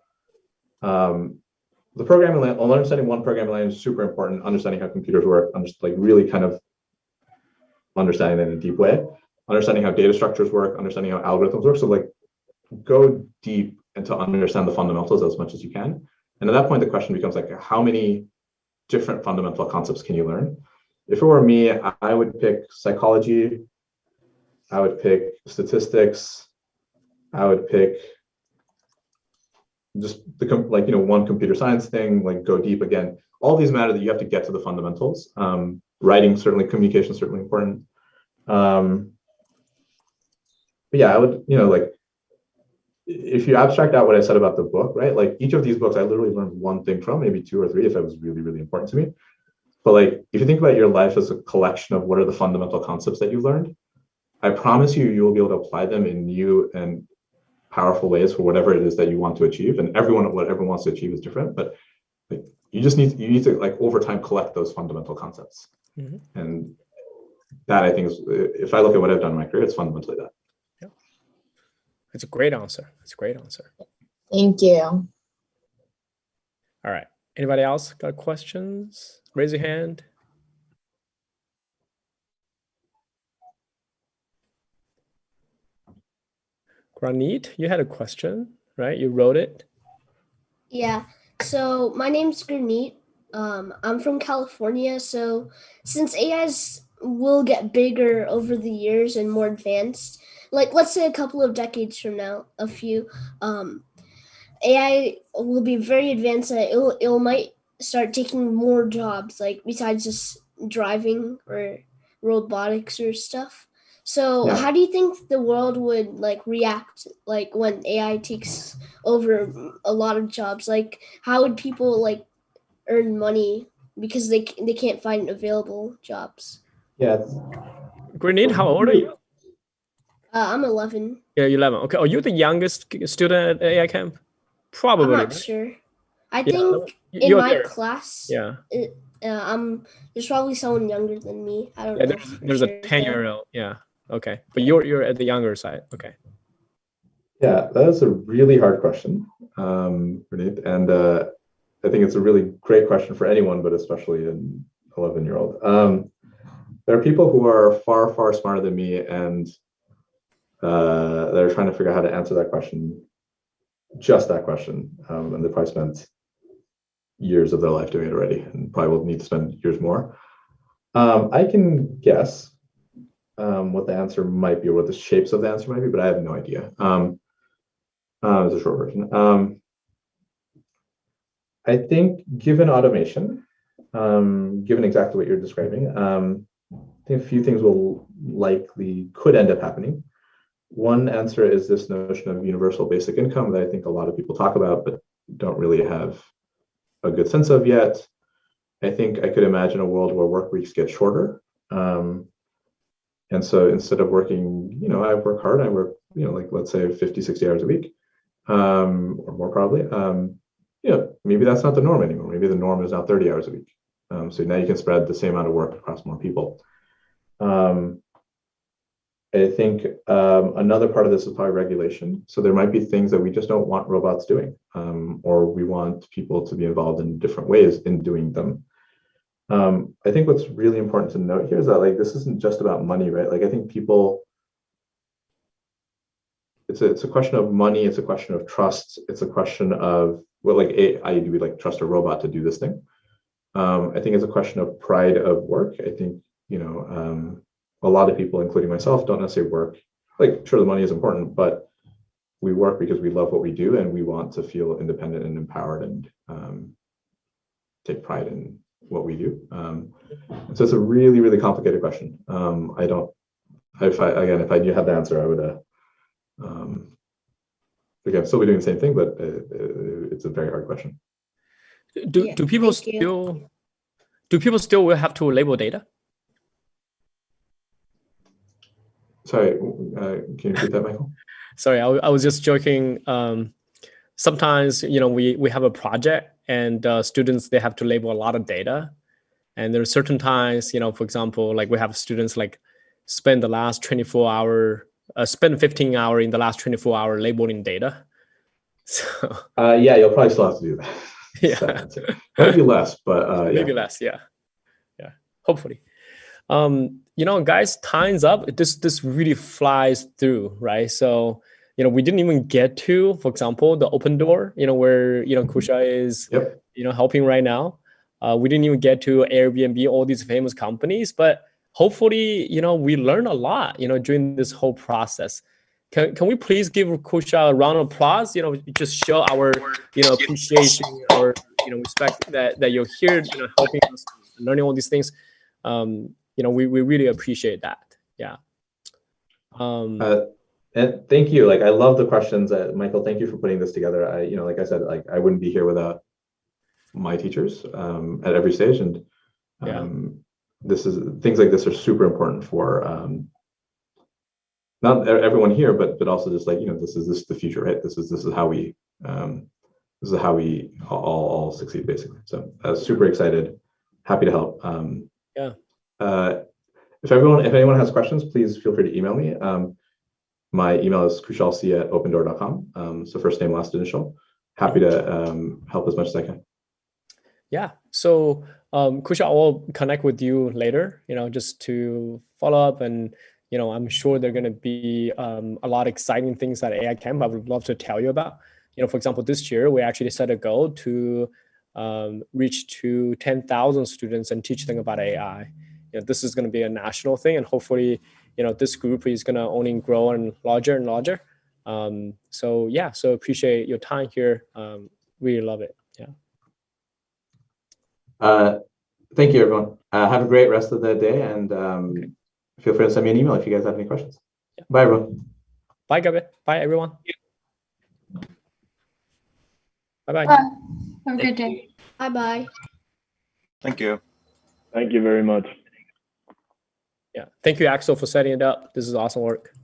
the programming language, understanding one programming language is super important. Understanding how computers work, like really kind of understanding it in a deep way, understanding how data structures work, understanding how algorithms work. So like, go deep and to understand the fundamentals as much as you can. And at that point, the question becomes like, how many different fundamental concepts can you learn? If it were me, I would pick psychology. I would pick statistics. I would pick just one computer science thing, like go deep again. All these matter that you have to get to the fundamentals. Writing, certainly, communication, certainly important. But yeah, I would, like, if you abstract out what I said about the book, right? Like each of these books, I literally learned one thing from, maybe 2 or 3 if it was really, really important to me. But like, if you think about your life as a collection of what are the fundamental concepts that you've learned, I promise you will be able to apply them in new and powerful ways for whatever it is that you want to achieve. And what everyone wants to achieve is different, but like, you need to like over time collect those fundamental concepts. Mm-hmm. And that, I think, is, if I look at what I've done in my career, it's fundamentally that. Yeah. It's a great answer. Thank you. All right. Anybody else got questions? Raise your hand. Granit, you had a question, right? You wrote it. Yeah. So my name's Granit. I'm from California. So since AIs will get bigger over the years and more advanced, like let's say a couple of decades from now, AI will be very advanced and it might start taking more jobs, like besides just driving or robotics or stuff. So Yeah. how do you think the world would like react like when AI takes over a lot of jobs? Like how would people like earn money because they can't find available jobs? Yeah. Grenade, how old are you? I'm 11. Yeah, 11. Okay. Are you the youngest student at AI camp? I'm Probably, not right? sure. I Yeah, think in you're my there. class, Yeah. there's probably someone younger than me. I don't Yeah, know. there's a 10-year-old. Yeah. Okay. But you're at the younger side. Okay. Yeah, that is a really hard question, Praneeth, and I think it's a really great question for anyone, but especially an 11-year-old. There are people who are far, far smarter than me, and they're trying to figure out how to answer that question, just that question, and they probably spent years of their life doing it already, and probably will need to spend years more. I can guess what the answer might be, or what the shapes of the answer might be, but I have no idea. It's a short version. I think given automation, given exactly what you're describing, I think a few things could end up happening. One answer is this notion of universal basic income that I think a lot of people talk about, but don't really have a good sense of yet. I think I could imagine a world where work weeks get shorter. And so instead of working, I work hard, I work, like let's say 50, 60 hours a week, or more probably. Maybe that's not the norm anymore. Maybe the norm is now 30 hours a week. So now you can spread the same amount of work across more people. I think another part of this is probably regulation. So there might be things that we just don't want robots doing, or we want people to be involved in different ways in doing them. I think what's really important to note here is that like this isn't just about money, right? Like I think people, it's a question of money, it's a question of trust, it's a question of do we like trust a robot to do this thing? I think it's a question of pride of work. I think a lot of people, including myself, don't necessarily work. Like, sure, the money is important, but we work because we love what we do and we want to feel independent and empowered and take pride in what we do. So it's a really, really complicated question. If I knew had the answer, I would. Again, still be doing the same thing, but it's a very hard question. Do people still will have to label data? Sorry, can you repeat that, Michael? Sorry, I was just joking. Sometimes we have a project and students, they have to label a lot of data, and there are certain times for example, like we have students like spend 15 hour in the last 24 hour labeling data. So yeah, you'll probably still have to do that. Yeah. Maybe less, but maybe less. Yeah, hopefully. Guys, time's up. This really flies through, right? So we didn't even get to, for example, the Opendoor, where Kushal is helping right now. We didn't even get to Airbnb, all these famous companies, but hopefully we learn a lot during this whole process. Can we please give Kushal a round of applause? Just show our appreciation or respect that you're here, helping us learning all these things. We really appreciate that. Yeah. And thank you. Like, I love the questions. Michael, thank you for putting this together. Like I said, like I wouldn't be here without my teachers at every stage. And things like this are super important for not everyone here, but also just like, this is the future, right? This is how we all succeed, basically. So I was super excited, happy to help. If anyone has questions, please feel free to email me. My email is kushalc@opendoor.com. So first name, last initial. Happy to help as much as I can. Yeah. So Kushal, I'll connect with you later, just to follow up. And, I'm sure there are going to be a lot of exciting things at AI Camp I would love to tell you about. For example, this year, we actually set a goal to reach to 10,000 students and teach them about AI. This is going to be a national thing, and hopefully, this group is going to only grow and larger and larger. So appreciate your time here. Really love it. Yeah. Thank you, everyone. Have a great rest of the day, and feel free to send me an email if you guys have any questions. Yeah. Bye, everyone. Bye, Gabi. Bye, everyone. Bye-bye. Have a good day. Bye-bye. Thank you. Thank you very much. Yeah. Thank you, Axel, for setting it up. This is awesome work.